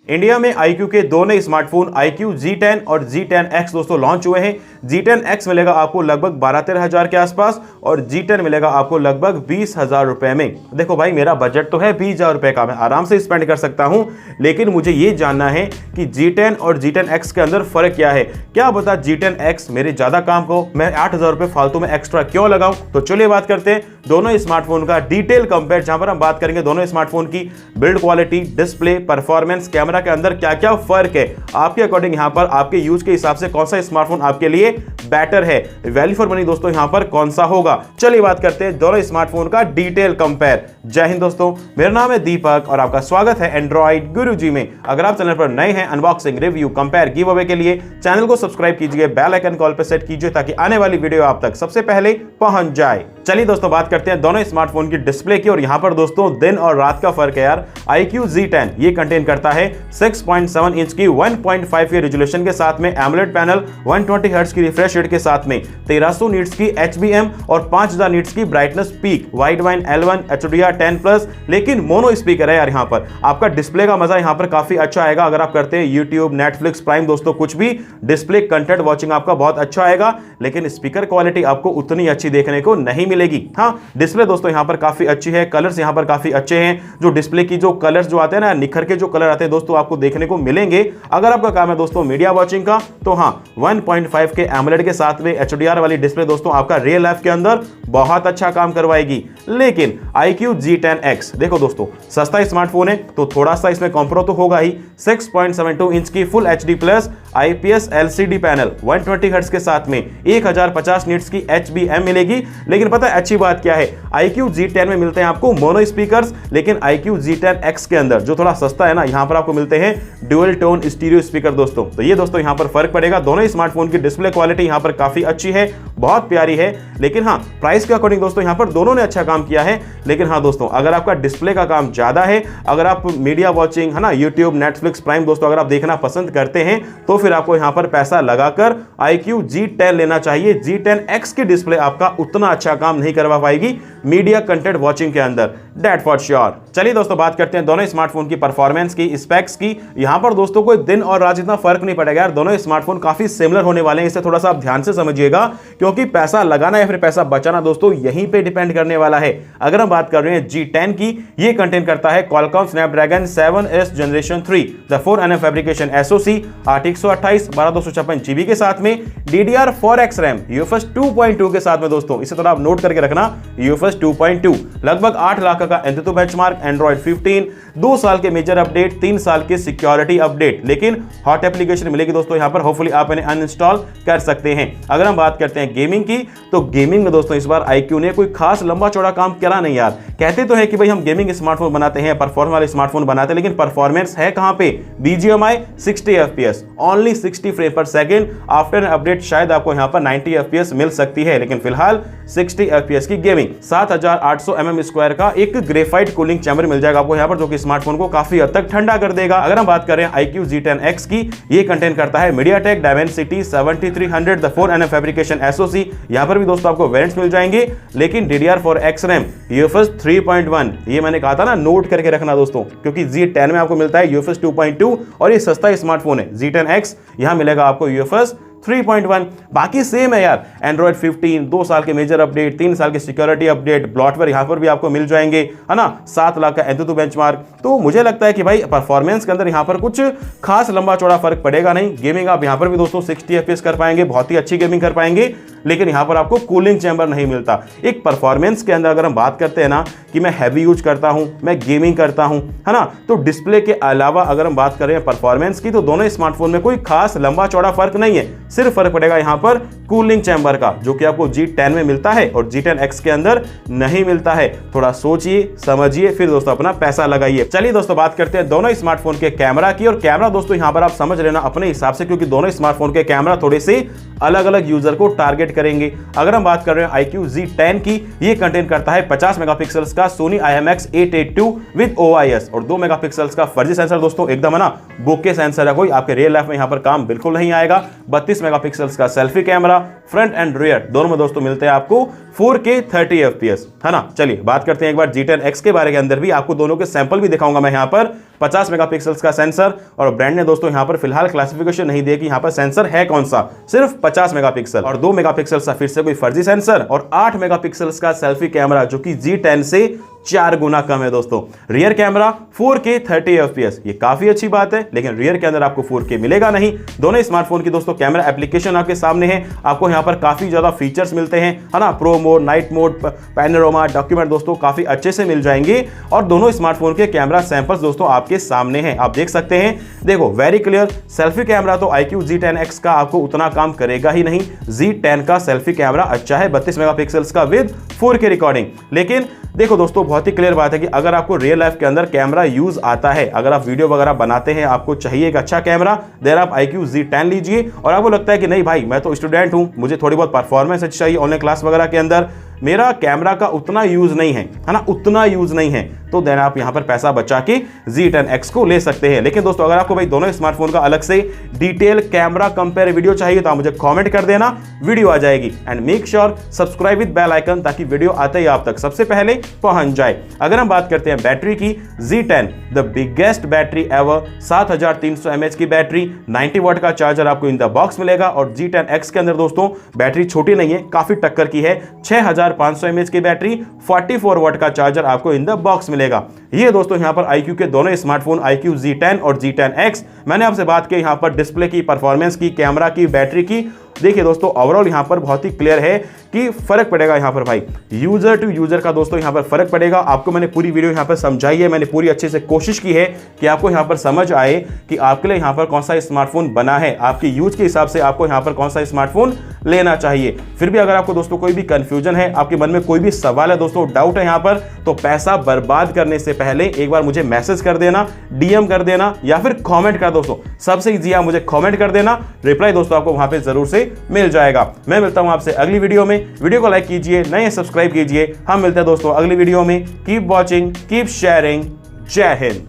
India में iQOO के दो नए स्मार्टफोन iQOO G10 और G10X दोस्तों लॉन्च हुए हैं। G10X मिलेगा आपको लगभग 12-13 हज़ार के आसपास और G10 मिलेगा आपको लगभग 20,000 रुपए में। देखो भाई, मेरा बजट तो है 20,000 रुपए का, मैं आराम से स्पेंड कर सकता हूं, लेकिन मुझे ये जानना है कि G10 और G10X के अंदर फर्क क्या है। क्या बता G10X मेरे ज्यादा काम को, मैं 8,000 रुपए फालतू में एक्स्ट्रा क्यों लगाऊं। तो चलिए बात करते हैं दोनों स्मार्टफोन का डिटेल कंपेयर, जहां पर हम बात करेंगे दोनों स्मार्टफोन की build quality, display, performance, camera के अंदर क्या क्या फर्क है। आपके अकॉर्डिंग यहां पर आपके यूज के हिसाब से कौन सा स्मार्टफोन आपके लिए बेटर है, वैल्यू फॉर मनी दोस्तों यहां पर कौन सा होगा। चलिए बात करते हैं दोनों स्मार्टफोन का डिटेल कंपेयर। जय हिंद दोस्तों, मेरा नाम है दीपक और आपका स्वागत है एंड्रॉइड गुरुजी में। अगर आप चैनल पर नए हैं, unboxing, review, compare, give away के लिए चैनल को सब्सक्राइब कीजिए, बेल आइकन कॉल पर सेट कीजिए ताकि आने वाली वीडियो आप तक सबसे पहले पहुंच जाए। चलिए दोस्तों बात करते हैं दोनों स्मार्टफोन की डिस्प्ले की, और यहां पर दोस्तों दिन और रात का फर्क है यार। iQOO G10 ये कंटेन करता है 6.7 इंच की 1.5 के रेजोल्यूशन के साथ में एमोलेड पैनल, 120 हर्ट्ज की रिफ्रेश रेट के साथ में 1300 नीट्स की HBM और 5000 नीट्स की brightness peak, wide wine L1 HDR 10+, लेकिन मोनो स्पीकर है यार। यहां पर आपका डिस्प्ले का मजा यहां पर काफी अच्छा आएगा। अगर आप करते हैं यूट्यूब, नेटफ्लिक्स, प्राइम दोस्तों कुछ भी, डिस्प्ले कंटेंट वॉचिंग आपका बहुत अच्छा आएगा, लेकिन स्पीकर क्वालिटी आपको उतनी अच्छी देखने को नहीं मिलेगी। हाँ, डिस्प्ले दोस्तों यहां पर काफी अच्छी है, कलर्स यहां पर काफी अच्छे हैं। जो डिस्प्ले की जो कलर्स जो आते हैं ना, निखर के जो कलर आते हैं दोस्तों आपको देखने को मिलेंगे। अगर आपका काम है दोस्तों मीडिया वॉचिंग का, तो हाँ 1.5 के एमोलेड के साथ में HDR वाली डिस्प्ले दोस्तों आपका रियल लाइफ के अंदर बहुत अच्छा काम करवाएगी। लेकिन iQOO G10X देखो दोस्तों, सस्ता स्मार्टफोन है तो थोड़ा सा इसमें कॉम्प्रो तो होगा ही। 6.72 इंच की full HD plus IPS LCD panel, 120 hertz के साथ में 1050 नीट्स की HBM मिलेगी। लेकिन पता है अच्छी बात क्या है, iQOO G10 में मिलते हैं आपको मोनो स्पीकर्स, लेकिन iQOO G10X के अंदर जो थोड़ा सस्ता है ना, यहां पर आपको मिलते हैं ड्यूअल टोन स्टीरियो स्पीकर दोस्तों। तो ये दोस्तों यहां पर फर्क पड़ेगा। दोनों स्मार्टफोन की डिस्प्ले क्वालिटी यहां पर काफी अच्छी है, बहुत प्यारी है, लेकिन हाँ प्राइस के अकॉर्डिंग दोस्तों यहां पर दोनों ने अच्छा काम किया है। लेकिन हाँ दोस्तों, अगर आपका डिस्प्ले का काम ज्यादा है, अगर आप मीडिया वॉचिंग है ना, यूट्यूब, नेटफ्लिक्स, प्राइम दोस्तों अगर आप देखना पसंद करते हैं, तो फिर आपको यहां पर पैसा लगाकर iQOO G10 लेना चाहिए। G10X की डिस्प्ले आपका उतना अच्छा काम नहीं करवा पाएगी मीडिया कंटेंट वॉचिंग के अंदर, दैट फॉर श्योर। चलिए दोस्तों बात करते हैं दोनों स्मार्टफोन की परफॉर्मेंस की, स्पेक्स की। यहां पर दोस्तों कोई दिन और रात इतना फर्क नहीं पड़ेगा यार, दोनों स्मार्टफोन काफी सिमिलर होने वाले हैं। इसे थोड़ा सा आप ध्यान से समझिएगा, क्योंकि पैसा लगाना या फिर पैसा बचाना दोस्तों यहीं पे डिपेंड करने वाला है। अगर हम बात कर रहे हैं G10 की, ये कंटेन करता है Qualcomm Snapdragon 7S Generation 3 the 4nm fabrication SoC, 8 128 1256 GB के साथ में DDR4X RAM UFS 2.2 के साथ में दोस्तों। इसे थोड़ा आप नोट करके रखना, UFS 2.2, लगभग 8 लाख का एंथुतु बेंचमार्क, Android 15, 2 साल के मेजर अपडेट, 3 साल के सिक्योरिटी अपडेट, लेकिन हॉट एप्लीकेशन मिलेगी दोस्तों यहां पर, होपफुली आप इन्हें अनइंस्टॉल कर सकते हैं। अगर हम बात करते हैं गेमिंग की, तो गेमिंग में दोस्तों इस बार iQOO ने कोई खास लंबा चौड़ा काम करा नहीं यार। कहते तो है कि भाई हम गेमिंग स्मार्टफोन बनाते हैं, परफॉर्मेंस वाले स्मार्टफोन बनाते हैं, लेकिन परफॉर्मेंस है कहां पे। BGMI 60 FPS, ओनली 60 फ्रेम पर सेकंड। आफ्टर अपडेट शायद आपको यहां पर 90 FPS मिल सकती है, लेकिन फिलहाल 60 FPS की गेमिंग। 7800 mm² का एक ग्रेफाइट कूलिंग चैम्बर मिल जाएगा आपको यहां पर, जो कि स्मार्टफोन को काफी हद तक ठंडा कर देगा। अगर हम बात करें iQOO G10X की, ये कंटेन करता है MediaTek Dimensity 7300 the 4nm fabrication SoC। यहां पर भी दोस्तों आपको वेरिएंट्स मिल जाएंगे, लेकिन DDR4X RAM UFS 3.1, ये मैंने कहा था ना, नोट करके रखना दोस्तों, क्योंकि G10 में आपको मिलता है UFS 2.2 और ये सस्ता स्मार्टफोन है। G10X यहां मिलेगा आपको UFS 3.1, बाकी सेम है यार। Android 15, 2 साल के मेजर अपडेट, 3 साल के सिक्योरिटी अपडेट, ब्लॉटवेयर यहां पर भी आपको मिल जाएंगे, है ना, 7 लाख का एंथुतु बेंचमार्क। तो मुझे लगता है कि भाई परफॉर्मेंस के अंदर यहां पर कुछ खास लंबा चौड़ा फर्क पड़ेगा नहीं। गेमिंग आप यहां पर भी दोस्तों 60 FPS कर पाएंगे, बहुत ही अच्छी गेमिंग कर पाएंगे, लेकिन यहां पर आपको कूलिंग चैम्बर नहीं मिलता। एक परफॉर्मेंस के अंदर अगर हम बात करते हैं ना कि मैं हैवी यूज करता हूं, मैं गेमिंग करता हूं, है ना, तो डिस्प्ले के अलावा अगर हम बात करें परफॉर्मेंस की, तो दोनों स्मार्टफोन में कोई खास लंबा चौड़ा फर्क नहीं है। सिर्फ फर्क पड़ेगा यहां पर कूलिंग चैम्बर का, जो कि आपको G10 में मिलता है और G10X के अंदर नहीं मिलता है। थोड़ा सोचिए समझिए, फिर दोस्तों अपना पैसा लगाइए। चलिए दोस्तों बात करते हैं दोनों स्मार्टफोन के कैमरा की, और कैमरा दोस्तों यहां पर आप समझ लेना अपने हिसाब से, क्योंकि दोनों स्मार्टफोन के कैमरा थोड़े से अलग अलग यूजर को टारगेट करेंगे। अगर हम बात कर रहे हैं iQOO G10 की, ये कंटेन करता है 50 मेगापिक्सल्स का Sony IMX882 विद OIS और 2 मेगापिक्सल्स का फर्जी सेंसर दोस्तों, एकदम है ना बोके सेंसर है, कोई आपके रियल लाइफ में यहां पर काम बिल्कुल नहीं आएगा। 32 मेगापिक्सल्स का selfie camera, front end rear दोनों में दोस्तों मिलते हैं आपको 4K 30 FPS, है ना। चलिए बात करते हैं एक बार G10X के बारे के अंदर भी, आपको दोनों के सैंपल भी दिखाऊंगा मैं यहाँ पर। 50 मेगापिक्सल्स का सेंसर, और ब्रांड ने दोस्तों यहाँ पर फिलहाल क्लासिफिकेशन नहीं दिया कि यहाँ पर सेंसर है कौन सा, सिर्फ 50 मेगापिक्सल और 2 मेगापिक्सल का फिर से कोई फर्जी सेंसर, और 8 मेगापिक्सल्स का सेल्फी कैमरा जो कि G10 से 4 गुना कम है दोस्तों। रियर कैमरा 4K 30 FPS, ये काफी अच्छी बात है, लेकिन रियर के अंदर आपको 4K मिलेगा नहीं। दोनों स्मार्टफोन की दोस्तों कैमरा एप्लीकेशन आपके सामने है, आपको यहाँ पर काफी ज्यादा फीचर्स मिलते हैं, है ना। Pro mode, night mode, panorama, document दोस्तों काफी अच्छे से मिल जाएंगे, और दोनों स्मार्टफोन के कैमरा सैंपल्स दोस्तों आपके सामने हैं, आप देख सकते हैं। देखो वेरी क्लियर, सेल्फी कैमरा तो iQOO G10X का आपको उतना काम करेगा ही नहीं। G10 का सेल्फी कैमरा अच्छा है, 32 मेगापिक्सल्स का विद 4K रिकॉर्डिंग, लेकिन देखो दोस्तों बहुत ही क्लियर बात है कि अगर आपको रियल लाइफ के अंदर कैमरा यूज आता है, अगर आप वीडियो वगैरह बनाते हैं, आपको चाहिए एक अच्छा कैमरा, देन आप iQOO G10 लीजिए। और आपको लगता है कि नहीं भाई मैं तो स्टूडेंट हूं, मुझे थोड़ी बहुत परफॉर्मेंस अच्छी चाहिए ऑनलाइन क्लास वगैरह के अंदर, मेरा कैमरा का उतना यूज नहीं है ना, उतना यूज नहीं है, तो देन आप यहां पर पैसा बचा के G10X को ले सकते हैं। लेकिन दोस्तों अगर आपको भाई दोनों स्मार्टफोन का अलग से डिटेल कैमरा कंपेयर वीडियो चाहिए तो आप मुझे कमेंट कर देना, वीडियो आ जाएगी। And make sure subscribe with bell icon, ताकि वीडियो आते ही आप तक सबसे पहले पहुंच जाए। अगर हम बात करते हैं बैटरी की, G10 the biggest battery ever, 7300 mAh की बैटरी, 90 वाट का चार्जर आपको इन द बॉक्स मिलेगा। और G10X के अंदर दोस्तों बैटरी छोटी नहीं है, काफी टक्कर की है, 6500 mAh की बैटरी, 44 वाट का चार्जर आपको इन द बॉक्स मिलेगा। ये दोस्तों यहां पर iQOO के दोनों स्मार्टफोन iQOO G10 और G10X, मैंने आपसे बात की यहां पर डिस्प्ले की, परफॉर्मेंस की, कैमरा की, बैटरी की। देखिए दोस्तों ओवरऑल यहां पर बहुत ही क्लियर है कि फर्क पड़ेगा यहां पर भाई, यूजर टू यूजर का दोस्तों यहां पर फर्क पड़ेगा। आपको मैंने पूरी वीडियो यहां पर समझाई है, मैंने पूरी अच्छे से कोशिश की है कि आपको यहां पर समझ आए कि आपके लिए यहां पर कौन सा स्मार्टफोन बना है, आपके यूज के हिसाब से आपको यहां पर कौन सा स्मार्टफोन लेना चाहिए। फिर भी अगर आपको दोस्तों कोई भी कंफ्यूजन है, आपके मन में कोई भी सवाल है दोस्तों, डाउट है यहां पर, तो पैसा बर्बाद करने से पहले एक बार मुझे मैसेज कर देना, डीएम कर देना, या फिर कमेंट कर दोस्तों, सबसे इजी है मुझे कमेंट कर देना, रिप्लाई दोस्तों आपको वहां पे जरूर से मिल जाएगा। मैं मिलता हूं आपसे अगली वीडियो में, वीडियो को लाइक कीजिए, नए सब्सक्राइब कीजिए। हम मिलते हैं दोस्तों अगली वीडियो में। कीप वॉचिंग, कीप शेयरिंग, जय हिंद।